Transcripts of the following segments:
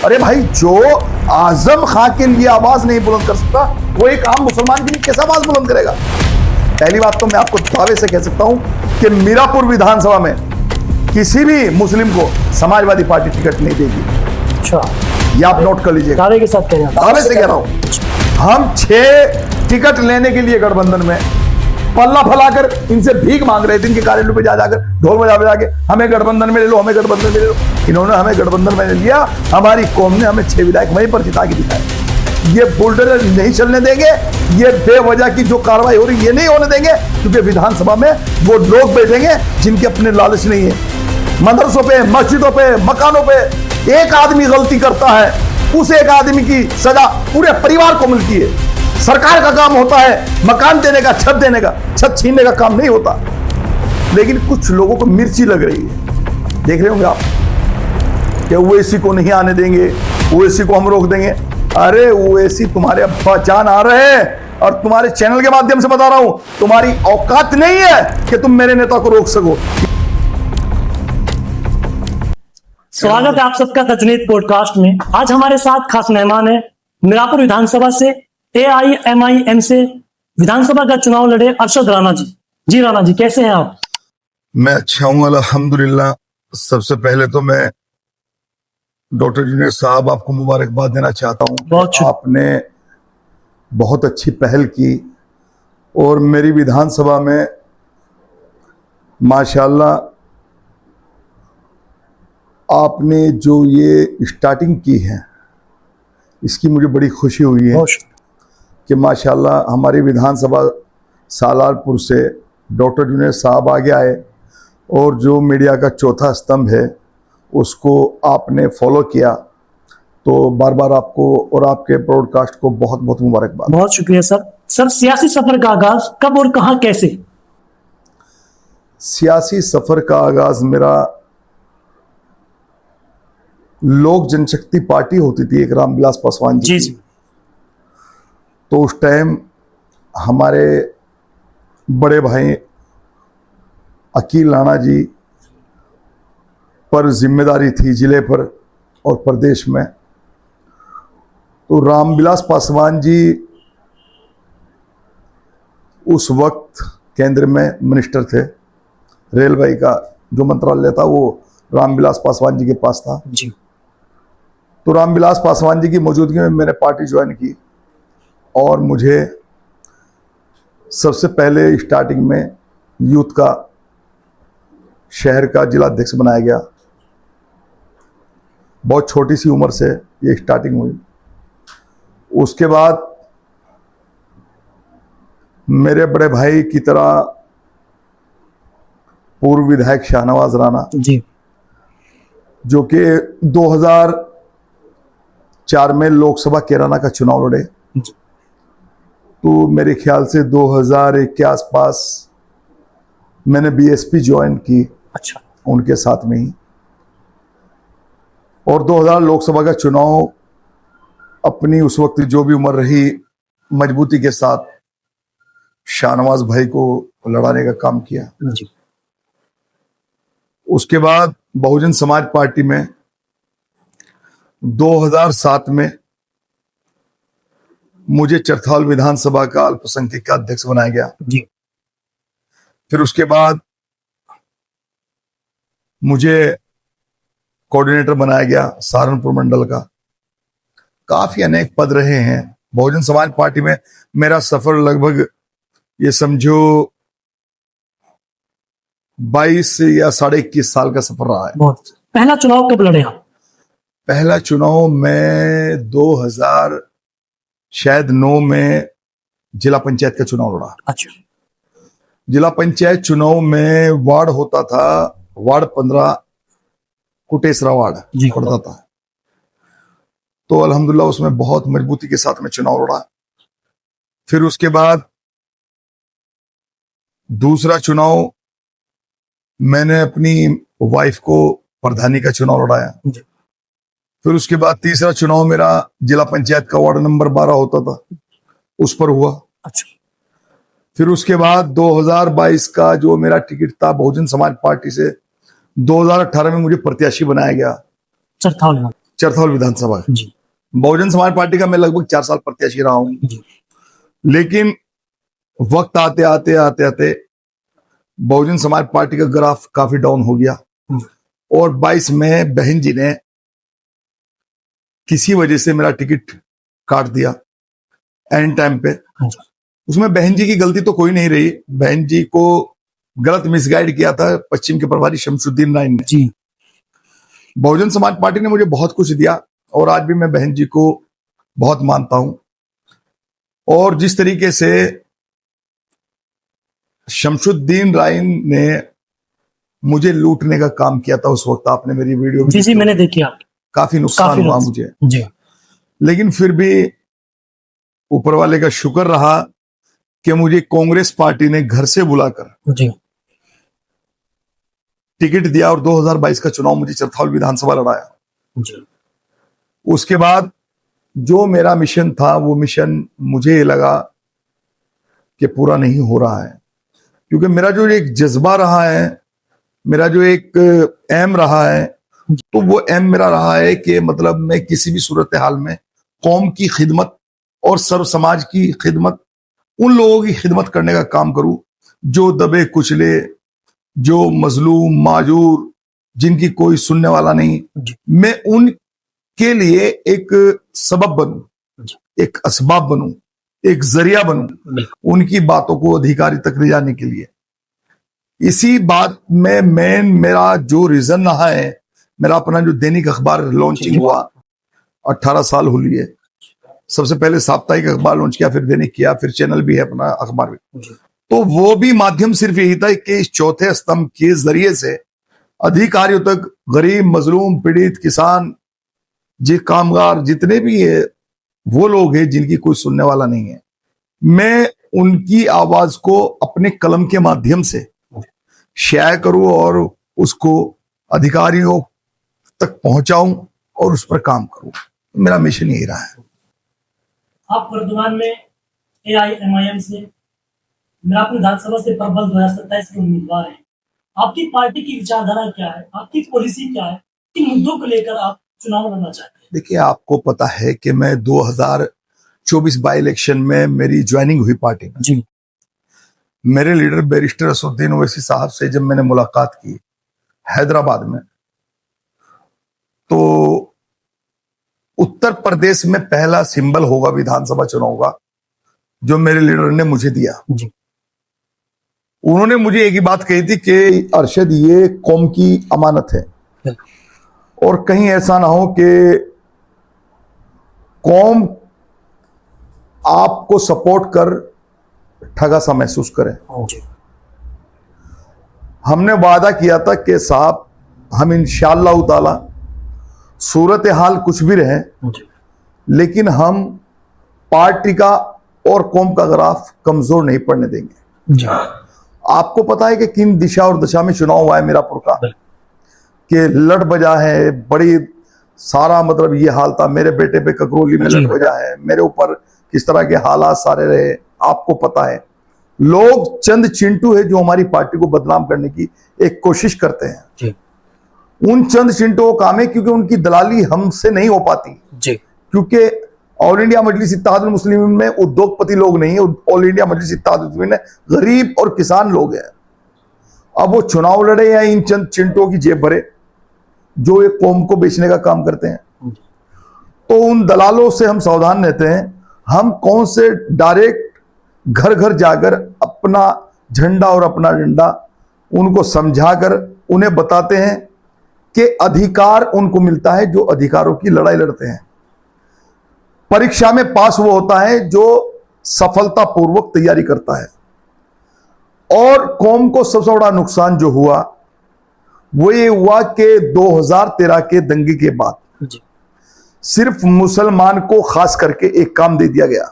अरे भाई, जो आजम खां के लिए आवाज नहीं बुलंद कर सकता, वो एक आम मुसलमान के लिए कैसे आवाज बुलंद करेगा? पहली बात तो मैं आपको दावे से कह सकता हूं कि मीरापुर विधानसभा में किसी भी मुस्लिम को समाजवादी पार्टी टिकट नहीं देगी। अच्छा, ये आप नोट कर लीजिए। दावे के साथ कह रहे हैं? दावे से कह रहा हूं। हम 6 टिकट लेने के लिए गठबंधन में पल्ला फैलाकर इनसे भीख मांग रहे थे, इनके कार्यालयों पे जा जाकर ढोल बजा के हमें गठबंधन में ले लो, हमें गठबंधन में ले लो। इन्होंने हमें गठबंधन में लिया, हमारी कौम ने हमें 6 विधायक वहीं पर जिता के दिखाए। ये बुलडोजर नहीं चलने देंगे, ये बेवजह की जो कार्रवाई हो रही ये नहीं होने देंगे, क्योंकि विधानसभा में वो लोग बैठेंगे जिनके अपने लालच नहीं है। मदरसों पे, मस्जिदों पे, मकानों पे एक आदमी गलती करता है, उस एक आदमी की सजा पूरे परिवार को मिलती है। सरकार का काम होता है मकान देने का, छत देने का, छत छीनने का काम नहीं होता। लेकिन कुछ लोगों को मिर्ची लग रही है, देख रहे होंगे आप, कि ओवैसी को नहीं आने देंगे, ओवैसी को हम रोक देंगे। अरे ओवैसी तुम्हारे अब्बा जान आ रहे हैं, और तुम्हारे चैनल के माध्यम से बता रहा हूं, तुम्हारी औकात नहीं है कि तुम मेरे नेता को रोक सको। स्वागत है आप सबका गजनीत पॉडकास्ट में। आज हमारे साथ खास मेहमान है, मीरापुर विधानसभा से AIMIM से विधानसभा का चुनाव लड़े अरशद राणा जी। जी राणा जी, कैसे हैं आप? मैं अच्छा हूं, अल्हम्दुलिल्लाह। सबसे पहले तो मैं डॉक्टर जूनियर साहब आपको मुबारकबाद देना चाहता हूं। आपने बहुत अच्छी पहल की और मेरी विधानसभा में माशाल्लाह आपने जो ये स्टार्टिंग की है, इसकी मुझे बड़ी खुशी हुई है कि माशाल्लाह हमारी विधानसभा सालारपुर से डॉक्टर जूनियर साहब आगे आए और जो मीडिया का चौथा स्तंभ है उसको आपने फॉलो किया। तो बार बार आपको और आपके ब्रॉडकास्ट को बहुत बहुत मुबारकबाद। बहुत शुक्रिया सर। सर, सियासी सफर का आगाज कब और कहां कैसे? सियासी सफर का आगाज मेरा लोक जनशक्ति पार्टी होती थी, एक रामविलास पासवान जी जी। तो उस टाइम हमारे बड़े भाई अकील राणा जी पर जिम्मेदारी थी जिले पर और प्रदेश में। तो रामविलास पासवान जी उस वक्त केंद्र में मिनिस्टर थे, रेलवे का जो मंत्रालय था वो रामविलास पासवान जी के पास था जी। तो रामविलास पासवान जी की मौजूदगी में मैंने पार्टी ज्वाइन की और मुझे सबसे पहले स्टार्टिंग में यूथ का शहर का जिला अध्यक्ष बनाया गया। बहुत छोटी सी उम्र से ये स्टार्टिंग हुई। उसके बाद मेरे बड़े भाई की तरह पूर्व विधायक शाहनवाज राणा जी, जो कि 2004 में लोकसभा कैराना का चुनाव लड़े, तो मेरे ख्याल से 2001 के आसपास मैंने BSP ज्वाइन की। अच्छा। उनके साथ में ही। और 2000 लोकसभा का चुनाव अपनी उस वक्त जो भी उम्र रही मजबूती के साथ शाहनवाज भाई को लड़ाने का काम किया जी। उसके बाद बहुजन समाज पार्टी में 2007 में मुझे चरथाल विधानसभा का अल्पसंख्यक का अध्यक्ष बनाया गया जी। फिर उसके बाद मुझे कोऑर्डिनेटर बनाया गया सहारनपुर मंडल का। काफी अनेक पद रहे हैं बहुजन समाज पार्टी में। मेरा सफर लगभग ये समझो 22 या 21.5 साल का सफर रहा है। बहुत। पहला चुनाव कब लड़े आप? पहला चुनाव मैं 2009 में जिला पंचायत का चुनाव लड़ा। अच्छा। जिला पंचायत चुनाव में वार्ड होता था, वार्ड 15 कुटेसरा वार्ड पड़ता था। तो अल्हम्दुलिल्लाह उसमें बहुत मजबूती के साथ में चुनाव लड़ा। फिर उसके बाद दूसरा चुनाव मैंने अपनी वाइफ को प्रधानी का चुनाव लड़ाया। फिर उसके बाद तीसरा चुनाव मेरा जिला पंचायत का वार्ड नंबर 12 होता था, उस पर हुआ। अच्छा। फिर उसके बाद 2022 का जो मेरा टिकट था बहुजन समाज पार्टी से, 2018 में मुझे प्रत्याशी बनाया गया चरथौल विधानसभा। जी बहुजन समाज पार्टी का मैं लगभग 4 साल प्रत्याशी रहा हूं, जी लेकिन वक्त आते आते आते आते बहुजन समाज पार्टी का ग्राफ काफी डाउन हो गया और 22 में बहन जी ने किसी वजह से मेरा टिकट काट दिया एंड टाइम पे। उसमें बहन जी की गलती तो कोई नहीं रही, बहन जी को गलत मिसगाइड किया था पश्चिम के प्रभारी शमशुद्दीन राय ने। जी बहुजन समाज पार्टी ने मुझे बहुत कुछ दिया और आज भी मैं बहन जी को बहुत मानता हूं। और जिस तरीके से शमशुद्दीन राय ने मुझे लूटने का काम किया था उस वक्त, आपने मेरी वीडियो जी मैंने देखी आपकी, काफी नुकसान हुआ मुझे, जी लेकिन फिर भी ऊपर वाले का शुक्र रहा कि मुझे कांग्रेस पार्टी ने घर से बुलाकर जी टिकट दिया और 2022 का चुनाव मुझे चरथौल विधानसभा लड़ाया। जी उसके बाद जो मेरा मिशन था वो मिशन मुझे लगा कि पूरा नहीं हो रहा है, क्योंकि मेरा जो एक जज्बा रहा है, मेरा जो एक एम रहा है, तो वो एम मेरा रहा है कि मतलब मैं किसी भी सूरत हाल में कौम की खिदमत और सर्व समाज की खिदमत, उन लोगों की खिदमत करने का काम करूं जो दबे कुचले, जो मजलूम माजूर, जिनकी कोई सुनने वाला नहीं। मैं उनके लिए एक सबब बनूं, एक असबाब बनूं, एक जरिया बनूं उनकी बातों को अधिकारी तक ले जाने के लिए। इसी बात में मेरा जो रीजन रहा है, मेरा अपना जो दैनिक अखबार लॉन्चिंग हुआ 18 साल हो लिए, सबसे पहले साप्ताहिक अखबार लॉन्च किया, फिर दैनिक किया, फिर चैनल भी है अपना अखबार भी। तो वो भी माध्यम सिर्फ यही था कि इस चौथे स्तंभ के जरिए से अधिकारियों तक, गरीब मजलूम पीड़ित किसान जी कामगार जितने भी है वो लोग हैं जिनकी कोई सुनने वाला नहीं है, मैं उनकी आवाज को अपने कलम के माध्यम से शाया करूं और उसको अधिकारियों तक पहुंचाऊं और उस पर काम करूं। मेरा मिशन यही रहा है। आप वर्तमान में AIMIM से मिर्जापुर विधानसभा से प्रबल 2027 के उम्मीदवार हैं। आपकी पार्टी की विचारधारा क्या है, आपकी पॉलिसी क्या है, किन मुद्दों को लेकर आप चुनाव लड़ना चाहते हैं? देखिए, आपको पता है कि मैं 2024 बाई इलेक्शन में मेरी ज्वाइनिंग हुई पार्टी में। जी मेरे लीडर बैरिस्टर असदुद्दीन ओवैसी साहब से जब मैंने मुलाकात की हैदराबाद में, तो उत्तर प्रदेश में पहला सिंबल होगा विधानसभा चुनाव का जो मेरे लीडर ने मुझे दिया। जी उन्होंने मुझे एक ही बात कही थी कि अरशद, ये कौम की अमानत है और कहीं ऐसा ना हो कि कौम आपको सपोर्ट कर ठगा सा महसूस करे। हमने वादा किया था कि साहब, हम इंशाअल्लाह ताला सूरत हाल कुछ भी रहे, लेकिन हम पार्टी का और कौम का ग्राफ कमजोर नहीं पड़ने देंगे। आपको पता है कि किन दिशा और दशा में चुनाव हुआ है मीरापुर का, कि लड़ बजा है बड़ी सारा, मतलब ये हाल था। मेरे बेटे पे ककरोली में लड़ बजा है, मेरे ऊपर किस तरह के हालात सारे रहे आपको पता है। लोग चंद चिंटू है जो हमारी पार्टी को बदनाम करने की एक कोशिश करते हैं। उन चंद चिंटुओं का काम है, क्योंकि उनकी दलाली हमसे नहीं हो पाती जी। क्योंकि ऑल इंडिया मजलिस इत्तेहादुल मुस्लिमीन में उद्योगपति लोग नहीं है, ऑल इंडिया मजलिस इत्तेहादुल मुस्लिमीन में गरीब और किसान लोग हैं। अब वो चुनाव लड़े या इन चंद चिंटुओं की जेब भरे जो एक कौम को बेचने का काम करते हैं, तो उन दलालों से हम सावधान रहते हैं। हम कौन से डायरेक्ट घर घर जाकर अपना झंडा और अपना डंडा उनको समझाकर उन्हें बताते हैं कि अधिकार उनको मिलता है जो अधिकारों की लड़ाई लड़ते हैं। परीक्षा में पास वो होता है जो सफलतापूर्वक तैयारी करता है। और कौम को सबसे बड़ा नुकसान जो हुआ वो ये हुआ कि 2013 के दंगे के बाद सिर्फ मुसलमान को खास करके एक काम दे दिया गया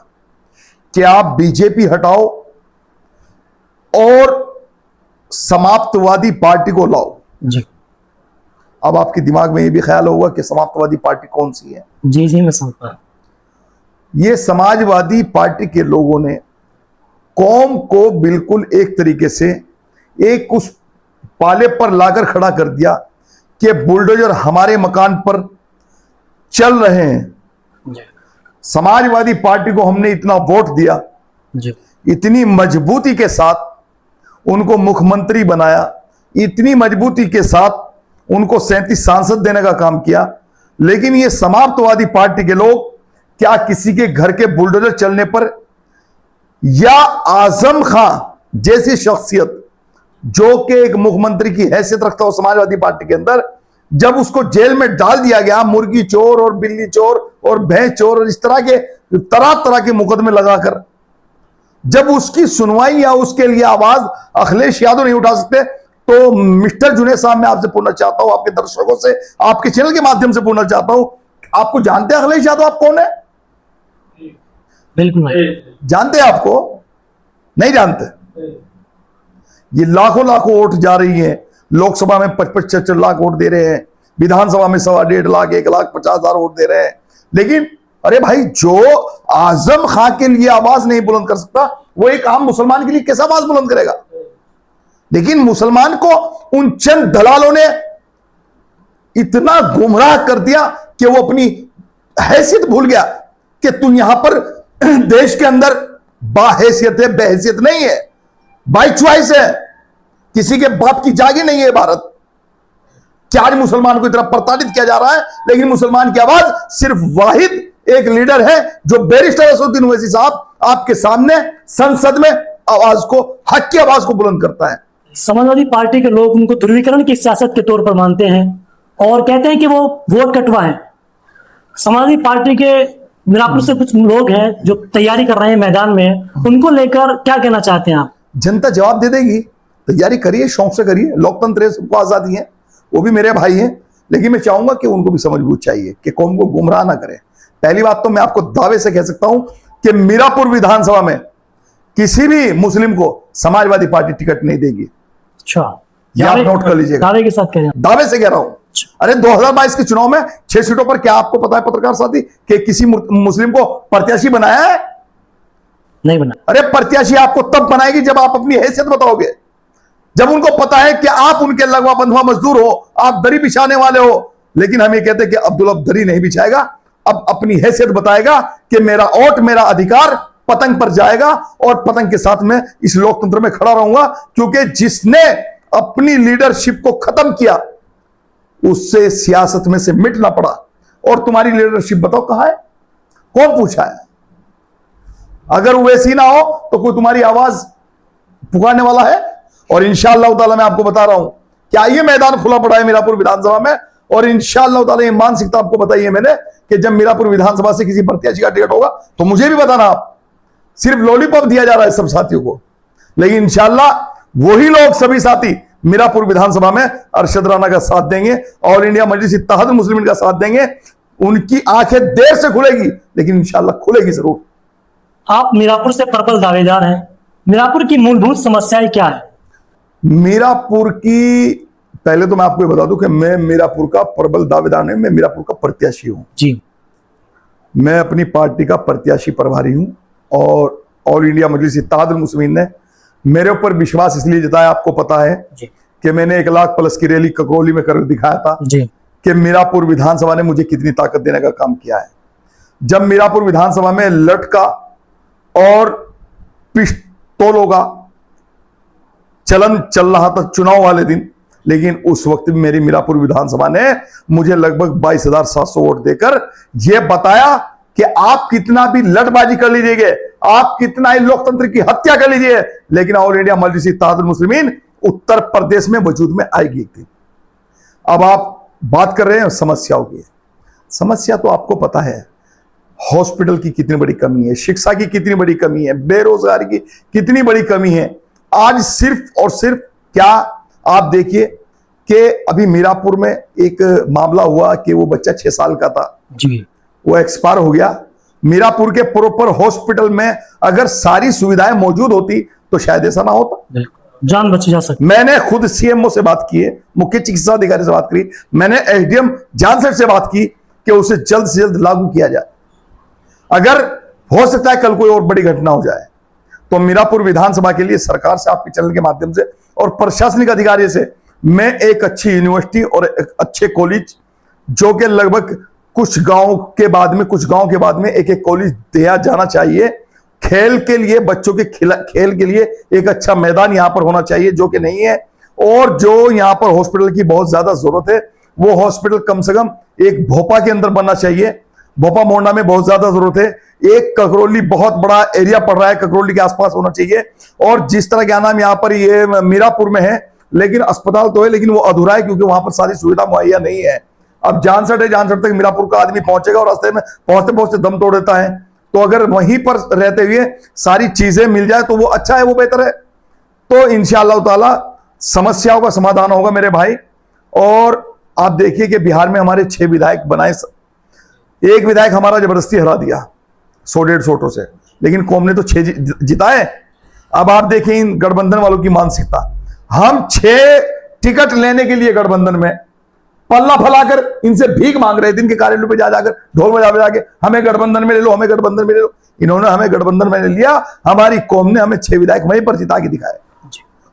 कि आप बीजेपी हटाओ और समाप्तवादी पार्टी को लाओ जी। अब आपके दिमाग में ये भी ख्याल होगा कि समाप्तवादी पार्टी कौन सी है। जी जी मैं समझता हूं। ये समाजवादी पार्टी के लोगों ने कौम को बिल्कुल एक तरीके से एक उस पाले पर लाकर खड़ा कर दिया कि बुलडोजर हमारे मकान पर चल रहे हैं। जी समाजवादी पार्टी को हमने इतना वोट दिया, जी इतनी मजबूती के साथ उनको मुख्यमंत्री बनाया, इतनी मजबूती के साथ उनको 37 सांसद देने का काम किया, लेकिन ये समाजवादी पार्टी के लोग क्या किसी के घर के बुलडोजर चलने पर या आजम खां जैसी शख्सियत जो कि एक मुख्यमंत्री की हैसियत रखता हो समाजवादी पार्टी के अंदर, जब उसको जेल में डाल दिया गया मुर्गी चोर और बिल्ली चोर और भैंस चोर और इस तरह के तरह तरह के मुकदमे लगाकर, जब उसकी सुनवाई या उसके लिए आवाज अखिलेश यादव नहीं उठा सकते, तो मिस्टर जुनेद साहब मैं आपसे पूछना चाहता हूं, आपके दर्शकों से, आपके चैनल के माध्यम से पूछना चाहता हूं, आपको जानते हैं अखिलेश यादव आप कौन है? बिल्कुल नहीं। जानते हैं? आपको नहीं जानते? ये लाखों लाखों वोट जा रही है, लोकसभा में 55-66 लाख वोट दे रहे हैं, विधानसभा में 1.25 लाख 1,50,000 वोट दे रहे हैं, लेकिन अरे भाई जो आजम खां के लिए आवाज नहीं बुलंद कर सकता, वो एक आम मुसलमान के लिए कैसे आवाज बुलंद करेगा? लेकिन मुसलमान को उन चंद दलालों ने इतना गुमराह कर दिया कि वो अपनी हैसियत भूल गया कि तुम यहां पर देश के अंदर बाहैसियत है, बेहैसियत नहीं है, बाई चॉइस है, किसी के बाप की जागी नहीं है भारत। क्या आज मुसलमान को इतना प्रताड़ित किया जा रहा है, लेकिन मुसलमान की आवाज सिर्फ वाहिद एक लीडर है जो बैरिस्टर असदुद्दीन ओवैसी साहब आपके सामने संसद में आवाज को, हक की आवाज को बुलंद करता है। समाजवादी पार्टी के लोग उनको ध्रुवीकरण की सियासत के तौर पर मानते हैं और कहते हैं कि वो वोट कटवाएं। समाजवादी पार्टी के मीरापुर से कुछ लोग हैं जो तैयारी कर रहे हैं मैदान में, उनको लेकर क्या कहना चाहते हैं आप? जनता जवाब दे देगी, तैयारी करिए, शौक से करिए, लोकतंत्र है, सबको आजादी है, वो भी मेरे भाई हैं, लेकिन मैं चाहूंगा कि उनको भी समझ बूझ चाहिए कि कौम को गुमराह ना करें। पहली बात तो मैं आपको दावे से कह सकता हूं कि मीरापुर विधानसभा में किसी भी मुस्लिम को समाजवादी पार्टी टिकट नहीं देगी। अच्छा, ये आप नोट कर लीजिएगा। दावे के साथ कह रहे हैं? दावे से कह रहा हूं। अरे 2022 के चुनाव में 6 सीटों पर क्या आपको पता है पत्रकार साथी कि किसी मुस्लिम को प्रत्याशी बनाया है? नहीं बना। अरे प्रत्याशी आपको तब बनाएगी जब आप अपनी हैसियत बताओगे, जब उनको पता है कि आप उनके लगवा बंधुआ मजदूर हो, आप दरी बिछाने वाले हो। लेकिन हम ये कहते हैं कि अब्दुल अब दरी नहीं बिछाएगा, अब अपनी हैसियत बताएगा कि मेरा वोट, मेरा अधिकार पतंग पर जाएगा और पतंग के साथ में इस लोकतंत्र में खड़ा रहूंगा, क्योंकि जिसने अपनी लीडरशिप को खत्म किया उससे सियासत में से मिटना पड़ा। और तुम्हारी लीडरशिप बताओ कहां है? कौन पूछा है? अगर वैसी ना हो तो कोई तुम्हारी आवाज पुकारने वाला है? और इंशाअल्लाह ताला मैं आपको बता रहा हूं क्या ये मैदान खुला पड़ा है मीरापुर विधानसभा में, और इंशाअल्लाह ताला ये मानसिकता आपको बताई है मैंने कि जब मीरापुर विधानसभा से किसी प्रत्याशी का टिकट होगा तो मुझे भी बताना। आप सिर्फ लॉलीपॉप दिया जा रहा है सब साथियों को, लेकिन इंशाअल्लाह वही लोग सभी साथी मीरापुर विधानसभा में अरशद राणा का साथ देंगे, ऑल इंडिया मजलिस इत्तेहाद मुस्लिमीन का साथ देंगे। उनकी आंखें देर से खुलेगी लेकिन इंशाअल्लाह खुलेगी जरूर। आप मीरापुर से प्रबल दावेदार हैं, मीरापुर की मूलभूत समस्याएं क्या है? मीरापुर की, पहले तो मैं आपको बता दूं कि मैं मीरापुर का प्रबल दावेदार नहीं, मैं मीरापुर का प्रत्याशी हूं जी। मैं अपनी पार्टी का प्रत्याशी प्रभारी हूं और ऑल इंडिया मजलिस इत्तेहाद मुस्लिमीन ने मेरे ऊपर विश्वास इसलिए जताया, आपको पता है जी। कि मैंने 1 लाख प्लस की रैली ककरौली में कर दिखाया था जी। कि मीरापुर विधानसभा ने मुझे कितनी ताकत देने का काम किया है। जब मीरापुर विधानसभा में लटका और पिस्तौलों का चलन चल रहा था चुनाव वाले दिन, लेकिन उस वक्त भी मेरी मीरापुर विधानसभा ने मुझे लगभग 22,700 वोट देकर यह बताया कि आप कितना भी लटबाजी कर लीजिएगा, आप कितना ही लोकतंत्र की हत्या कर लीजिए, लेकिन ऑल इंडिया मजलिस इत्तेहाद मुस्लिमीन उत्तर प्रदेश में वजूद में आएगी एक दिन। अब आप बात कर रहे हैं समस्याओं की। समस्या तो आपको पता है, हॉस्पिटल की कितनी बड़ी कमी है, शिक्षा की कितनी बड़ी कमी है, बेरोजगारी की कितनी बड़ी कमी है। आज सिर्फ और सिर्फ क्या आप देखिए कि अभी मीरापुर में एक मामला हुआ कि वो बच्चा 6 साल का था जी, वो एक्सपायर हो गया। मीरापुर के प्रॉपर हॉस्पिटल में अगर सारी सुविधाएं मौजूद होती तो शायद ऐसा ना होता, जान बच जा सकती। मैंने खुद सीएमओ से बात की है, मुख्य चिकित्सा अधिकारी से बात करी, मैंने एसडीएम जानसेठ से बात की कि उसे जल्द से जल्द लागू किया जाए। अगर हो सकता है कल कोई और बड़ी घटना हो जाए तो मीरापुर विधानसभा के लिए सरकार से, आपके चैनल के माध्यम से और प्रशासनिक अधिकारी से मैं एक अच्छी यूनिवर्सिटी और एक अच्छे कॉलेज जो कि लगभग कुछ गांव के बाद में एक एक कॉलेज दिया जाना चाहिए। खेल के लिए, बच्चों के खेल के लिए एक अच्छा मैदान यहां पर होना चाहिए, जो कि नहीं है। और जो यहां पर हॉस्पिटल की बहुत ज्यादा जरूरत है, वो हॉस्पिटल कम से कम एक भोपा के अंदर बनना चाहिए। भोपा मोहना में बहुत ज्यादा जरूरत है। एक ककरौली, बहुत बड़ा एरिया पड़ रहा है, ककरौली के आसपास होना चाहिए। और जिस तरह क्या नाम यहां पर ये मीरापुर में है, लेकिन अस्पताल तो है, लेकिन वो अधूरा है क्योंकि वहां पर सारी सुविधा मुहैया नहीं है। अब जानसठ है, जानसठ तक मीरापुर का आदमी पहुंचेगा और रास्ते में पहुंचते पहुंचते दम तोड़ देता है। तो अगर वहीं पर रहते हुए सारी चीजें मिल जाए तो वो अच्छा है, वो बेहतर है। तो इंशाअल्लाह ताला समस्याओं का समाधान होगा मेरे भाई। और आप देखिए कि बिहार में हमारे 6 विधायक बनाए, एक विधायक हमारा जबरदस्ती हरा दिया 100-150 वोटों से, लेकिन कौम ने तो 6 जिताए। अब आप देखिए इन गठबंधन वालों की मानसिकता, हम 6 टिकट लेने के लिए गठबंधन में पल्ला फैलाकर इनसे भीख मांग रहे थे, इनके कार्यालयों पे जा जाकर ढोल बजा के हमें गठबंधन में ले लो, हमें गठबंधन में ले लो। इन्होंने हमें गठबंधन में ले लिया, हमारी कौम ने हमें 6 विधायक वहीं पर जिता के दिखाए।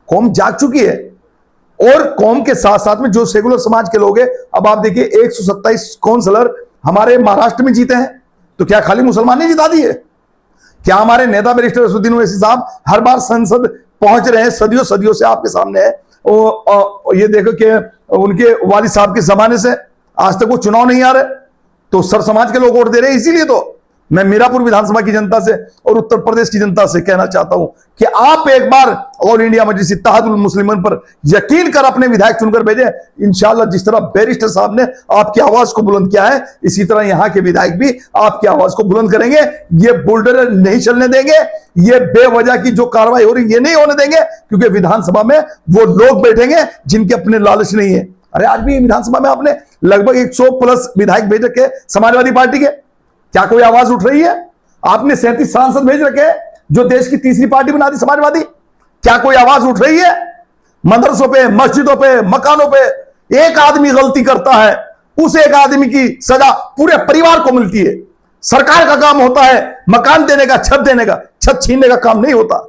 कौम जाग चुकी है। और कौम के साथ साथ में जो सेकुलर समाज के लोग हैं, अब आप देखिए 127 काउंसलर हमारे महाराष्ट्र में जीते हैं, तो क्या खाली मुसलमान ने जिता दिए? क्या हमारे नेता बैरिस्टर असदुद्दीन ओवैसी साहब हर बार संसद पहुंच रहे हैं? सदियों सदियों से आपके सामने है। ये देखो कि उनके वालिद साहब के जमाने से आज तक वो चुनाव नहीं आ रहे, तो सर समाज के लोग वोट दे रहे हैं। इसीलिए तो मैं मीरापुर विधानसभा की जनता से और उत्तर प्रदेश की जनता से कहना चाहता हूं कि आप एक बार ऑल इंडिया मजलिस इत्तेहादुल मुस्लिमीन पर यकीन कर अपने विधायक चुनकर भेजें। इंशाअल्लाह जिस तरह बैरिस्टर साहब ने आपकी आवाज को बुलंद किया है, इसी तरह यहां के विधायक भी आपकी आवाज को बुलंद करेंगे। ये बुलडोजर नहीं चलने देंगे, ये बेवजह की जो कार्रवाई हो रही ये नहीं होने देंगे, क्योंकि विधानसभा में वो लोग बैठेंगे जिनके अपने लालच नहीं है। अरे आज भी विधानसभा में आपने लगभग 100 प्लस विधायक भेज रखे समाजवादी पार्टी के, क्या कोई आवाज उठ रही है? आपने 37 सांसद भेज रखे जो देश की तीसरी पार्टी बना दी समाजवादी, क्या कोई आवाज उठ रही है? मदरसों पे, मस्जिदों पे, मकानों पे एक आदमी गलती करता है, उस एक आदमी की सजा पूरे परिवार को मिलती है। सरकार का काम होता है मकान देने का, छत देने का, छत छीनने का काम नहीं होता।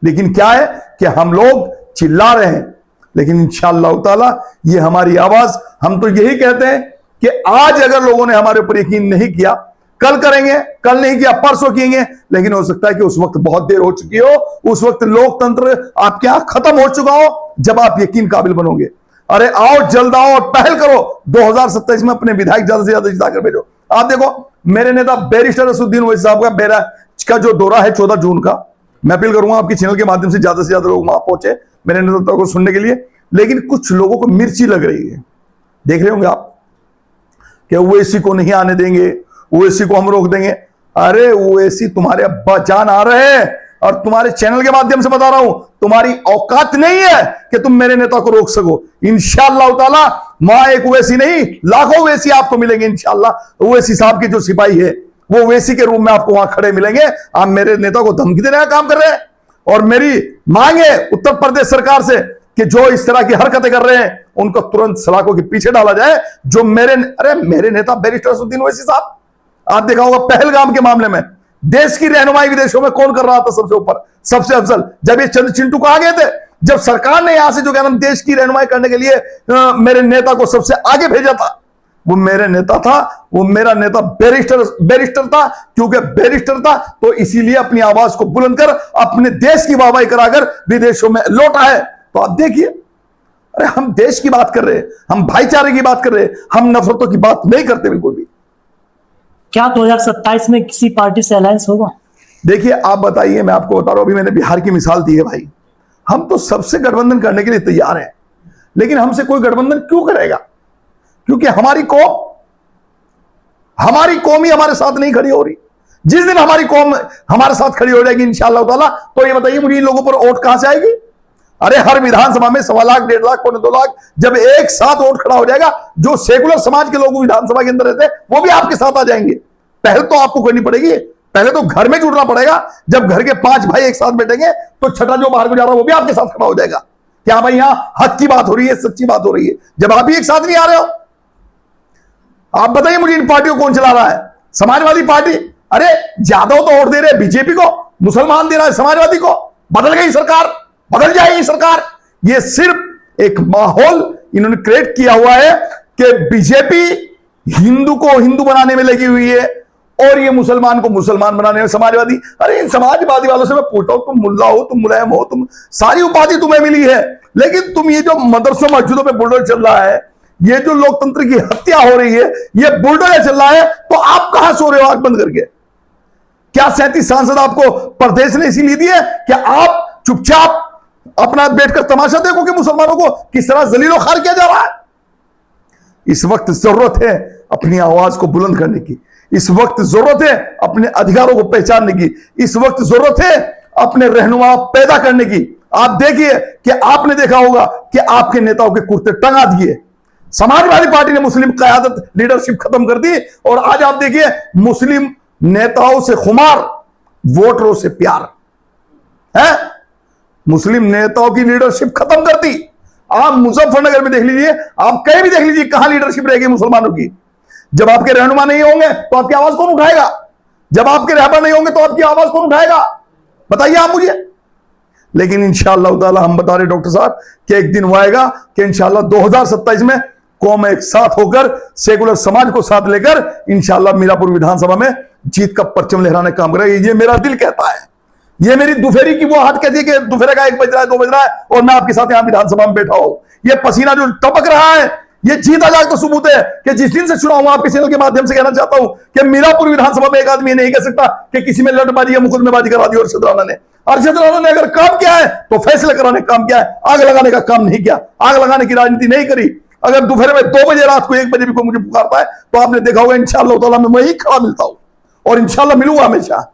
लेकिन क्या है कि हम लोग चिल्ला रहे हैं, लेकिन इंशाअल्लाह ताला ये हमारी आवाज, हम तो यही कहते हैं कि आज अगर लोगों ने हमारे ऊपर यकीन नहीं किया, कल करेंगे, कल नहीं किया परसों किएंगे, लेकिन हो सकता है कि उस वक्त बहुत देर हो चुकी हो, उस वक्त लोकतंत्र आपके यहां खत्म हो चुका हो, जब आप यकीन काबिल बनोगे। अरे आओ, जल्द आओ और पहल करो, 2027 में अपने विधायक ज्यादा से ज्यादा जिताकर भेजो। आप देखो मेरे नेता बैरिस्टर असदुद्दीन ओवैसी साहब का बैराज का जो दौरा है 14 जून का, मैं अपील करूंगा आपके चैनल के माध्यम से ज्यादा लोग वहां पहुंचे मेरे नेता को सुनने के लिए। लेकिन कुछ लोगों को मिर्ची लग रही है, देख रहे होंगे आप कि ओवैसी को नहीं आने देंगे, ओवैसी को हम रोक देंगे। अरे ओवैसी तुम्हारे अब्बा जान आ रहे हैं, और तुम्हारे चैनल के माध्यम से बता रहा हूं, तुम्हारी औकात नहीं है कि तुम मेरे नेता को रोक सको। इंशाअल्लाह ताला मां एक ओवैसी नहीं, लाखों ओवैसी आपको मिलेंगे इंशाअल्लाह। ओवैसी साहब के जो सिपाही है वो ओवैसी के रूप में आपको वहां खड़े मिलेंगे। आप मेरे नेता को धमकी देने का काम कर रहे हैं, और मेरी मांग है उत्तर प्रदेश सरकार से कि जो इस तरह की हरकतें कर रहे हैं उनको तुरंत सलाखों के पीछे डाला जाए। जो मेरे नेता बैरिस्टर असदुद्दीन ओवैसी साहब, आप देखा होगा पहलगाम के मामले में देश की रहनुमाई विदेशों में कौन कर रहा था सबसे ऊपर, सबसे अफजल, जब ये चंद चिंटू कहा गए थे, जब सरकार ने यहां से जो कहना देश की रहनुमाई करने के लिए मेरे नेता को सबसे आगे भेजा था, वो मेरे नेता था, वो मेरा नेता बैरिस्टर था। क्योंकि बैरिस्टर था तो इसीलिए अपनी आवाज को बुलंद कर अपने देश की वाहवाही कराकर विदेशों में लौटा है। तो आप देखिए, अरे हम देश की बात कर रहे हैं, हम भाईचारे की बात कर रहे हैं, हम नफरतों की बात नहीं करते बिल्कुल भी। क्या 2027 में किसी पार्टी से अलायंस होगा? देखिए आप बताइए, मैं आपको बता रहा हूं, अभी मैंने बिहार की मिसाल दी है भाई, हम तो सबसे गठबंधन करने के लिए तैयार हैं, लेकिन हमसे कोई गठबंधन क्यों करेगा? क्योंकि हमारी कौम ही हमारे साथ नहीं खड़ी हो रही। जिस दिन हमारी कौम हमारे साथ खड़ी हो जाएगी इंशाअल्लाह ताला, तो ये बताइए मुझे इन लोगों पर वोट कहां से आएगी? अरे हर विधानसभा में 1.25 लाख, 1.5 लाख, 2.25 लाख जब एक साथ वोट खड़ा हो जाएगा, जो सेकुलर समाज के लोग विधानसभा के अंदर रहते हैं वो भी आपके साथ आ जाएंगे। पहल तो आपको करनी पड़ेगी, पहले तो घर में जुड़ना पड़ेगा। जब घर के 5 भाई एक साथ बैठेंगे तो छठा जो बाहर को जा रहा है वो भी आपके साथ खड़ा हो जाएगा। क्या भाई यहां हक की बात हो रही है, सच्ची बात हो रही है, जब आप भी एक साथ नहीं आ रहे हो? आप बताइए मुझे इन पार्टियों को कौन चला रहा है? समाजवादी पार्टी, अरे यादव तो वोट दे रहे बीजेपी को, मुसलमान दे रहा है समाजवादी को। बदल गई सरकार, बदल जाएगी सरकार। ये सिर्फ एक माहौल इन्होंने क्रिएट किया हुआ है कि बीजेपी हिंदू को हिंदू बनाने में लगी हुई है और ये मुसलमान को मुसलमान बनाने में समाजवादी। अरे इन समाजवादी वालों से मैं पूछता हूं, तुम मुल्ला हो, तुम मुलायम हो, तुम सारी उपाधि तुम्हें मिली है, लेकिन तुम ये जो मदरसों मस्जिदों पे बुलडोजर चल रहा है, ये जो लोकतंत्र की हत्या हो रही है, ये बुलडोजर चल रहा है, तो आप कहां सो रहे हो आंख बंद करके? क्या 37 सांसद आपको प्रदेश ने इसीलिए दिए कि आप चुपचाप अपना बैठकर तमाशा देखो कि मुसलमानों को किस तरह जलीलो खार किया जा रहा है? इस वक्त जरूरत है अपनी आवाज को बुलंद करने की, इस वक्त जरूरत है अपने अधिकारों को पहचानने की, इस वक्त जरूरत है अपने रहनुमा पैदा करने की। आप देखिए कि आपने देखा होगा कि आपके नेताओं के कुर्ते टंगा दिए, समाजवादी पार्टी ने मुस्लिम क़यादत लीडरशिप खत्म कर दी, और आज आप देखिए मुस्लिम नेताओं से खुमार, वोटरों से प्यार है। मुस्लिम नेताओं की लीडरशिप खत्म कर दी। आप मुजफ्फरनगर में देख लीजिए, आप कहीं भी देख लीजिए, कहां लीडरशिप रहेगी मुसलमानों की? जब आपके रहनुमा नहीं होंगे तो आपकी आवाज कौन उठाएगा? जब आपके रहबर नहीं होंगे तो आपकी आवाज कौन उठाएगा? बताइए आप मुझे। लेकिन इंशाअल्लाह ताला हम बता रहे डॉक्टर साहब कि एक दिन वो आएगा कि इंशाअल्लाह 2027 में कौम एक साथ होकर सेकुलर समाज को साथ लेकर इंशाअल्लाह मीरापुर विधानसभा में जीत का परचम लहराने का काम करेगा। ये मेरा दिल कहता है, ये मेरी दोपहरी की वो हाथ कहती है कि दोपहर का 1 बज रहा है, 2 बज रहा है और मैं आपके साथ यहां विधानसभा में बैठा हूं। ये पसीना जो टपक रहा है, ये जीता जाग तो सबूत है कि जिस दिन से चुनाव हुआ, आपके चैनल के माध्यम से कहना चाहता हूं कि मीरापुर विधानसभा में एक आदमी नहीं कह सकता कि किसी में लड़बाजी या मुकदमेबाजी करा दी अरशद राणा ने। अरशद राणा ने अगर काम किया है तो फैसले कराने का काम किया है, आग लगाने का काम नहीं किया, आग लगाने की राजनीति नहीं करी। अगर दोपहर में 2 बजे, रात को 1 बजे भी कोई मुझे पुकारता है तो आपने देखा होगा इंशाअल्लाह ताला मैं वहीं खड़ा मिलता हूं और इंशाअल्लाह मिलूंगा हमेशा।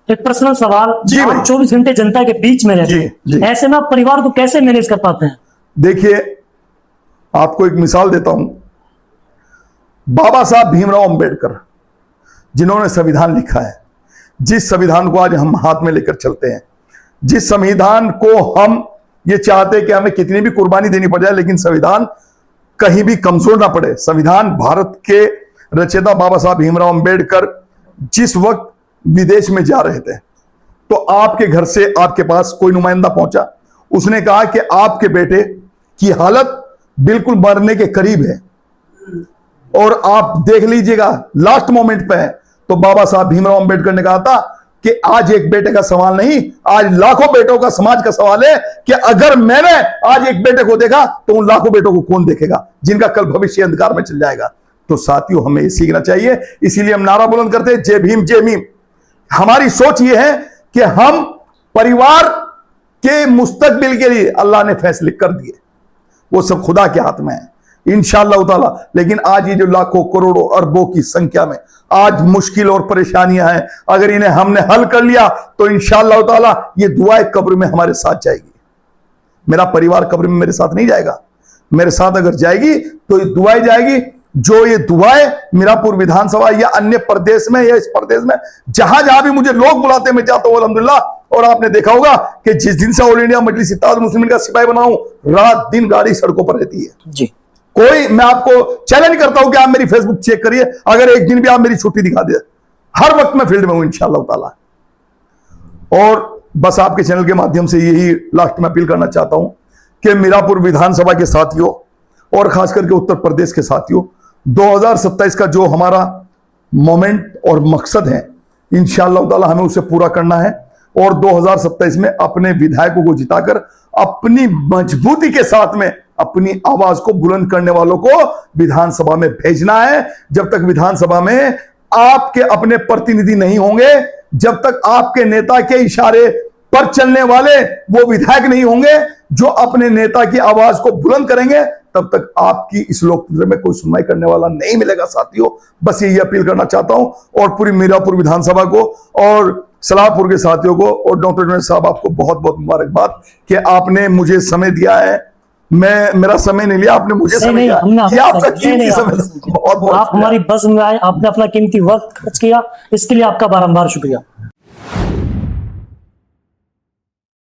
एक पर्सनल सवाल, जी भाई। 24 घंटे जनता के बीच में रहते हैं, ऐसे में आप परिवार को कैसे मैनेज कर पाते हैं? देखिए, आपको एक मिसाल देता हूं। बाबा साहब भीमराव अंबेडकर जिन्होंने संविधान लिखा है, जिस संविधान को आज हम हाथ में लेकर चलते हैं, जिस संविधान को हम ये चाहते हैं कि हमें कितनी भी कुर्बानी देनी पड़ जाए लेकिन संविधान कहीं भी कमजोर ना पड़े। संविधान भारत के रचयिता बाबा साहब भीमराव अंबेडकर जिस वक्त विदेश में जा रहे थे तो आपके घर से आपके पास कोई नुमाइंदा पहुंचा, उसने कहा कि आपके बेटे की हालत बिल्कुल मरने के करीब है और आप देख लीजिएगा लास्ट मोमेंट पे है। तो बाबा साहब भीमराव अंबेडकर ने कहा था कि आज एक बेटे का सवाल नहीं, आज लाखों बेटों का समाज का सवाल है कि अगर मैंने आज एक बेटे को देखा तो उन लाखों बेटों को कौन देखेगा जिनका कल भविष्य अंधकार में चल जाएगा। तो साथियों, हमें ये सीखना चाहिए, इसीलिए हम नारा बुलंद करते हैं, जय भीम जय भीम। हमारी सोच ये है कि हम परिवार के मुस्तकबिल के लिए अल्लाह ने फैसले कर दिए, वो सब खुदा के हाथ में है इंशाअल्लाह ताला। लेकिन आज ये जो लाखों करोड़ों अरबों की संख्या में आज मुश्किल और परेशानियां हैं, अगर इन्हें हमने हल कर लिया तो इंशाअल्लाह ताला ये दुआएं कब्र में हमारे साथ जाएगी। मेरा परिवार कब्र में मेरे साथ नहीं जाएगा, मेरे साथ अगर जाएगी तो ये दुआएं जाएगी। जो ये दुआएं मीरापुर विधानसभा या अन्य प्रदेश में या इस प्रदेश में जहां जहां भी मुझे लोग बुलाते मैं जाता हूं अल्हम्दुलिल्लाह। और आपने देखा होगा कि जिस दिन से ऑल इंडिया मजलिस इत्तेहादुल मुस्लिमीन का सिपाही बना हूं, रात दिन गाड़ी सड़कों पर रहती है जी। कोई, मैं आपको चैलेंज करता हूं कि आप मेरी फेसबुक चेक करिए, अगर एक दिन भी आप मेरी छुट्टी दिखा दे, हर वक्त मैं फील्ड में हूं इंशाअल्लाह ताला। और बस आपके चैनल के माध्यम से यही लास्ट में अपील करना चाहता हूं कि मीरापुर विधानसभा के साथियों और खास करके उत्तर प्रदेश के साथियों, 2027 का जो हमारा मोमेंट और मकसद है इंशाअल्लाह ताला हमें उसे पूरा करना है और 2027 में अपने विधायकों को जिताकर अपनी मजबूती के साथ में अपनी आवाज को बुलंद करने वालों को विधानसभा में भेजना है। जब तक विधानसभा में आपके अपने प्रतिनिधि नहीं होंगे, जब तक आपके नेता के इशारे पर चलने वाले वो विधायक नहीं होंगे जो अपने नेता की आवाज को बुलंद करेंगे, तब तक आपकी इस लोकतंत्र में कोई सुनवाई करने वाला नहीं मिलेगा। साथियों, बस यही अपील करना चाहता हूं और पूरी मीरापुर विधानसभा को और सलाहपुर के साथियों को और डॉक्टर जुनैद साहब आपको बहुत बहुत मुबारकबाद कि आपने मुझे समय दिया है। मैं मेरा समय नहीं लिया, आपने मुझे समय दिया। ये आपका कीमती समय था। बहुत बहुत आप हमारी बज़्म में आए, आपने अपना कीमती वक्त खर्च किया, इसके लिए आपका बारंबार शुक्रिया।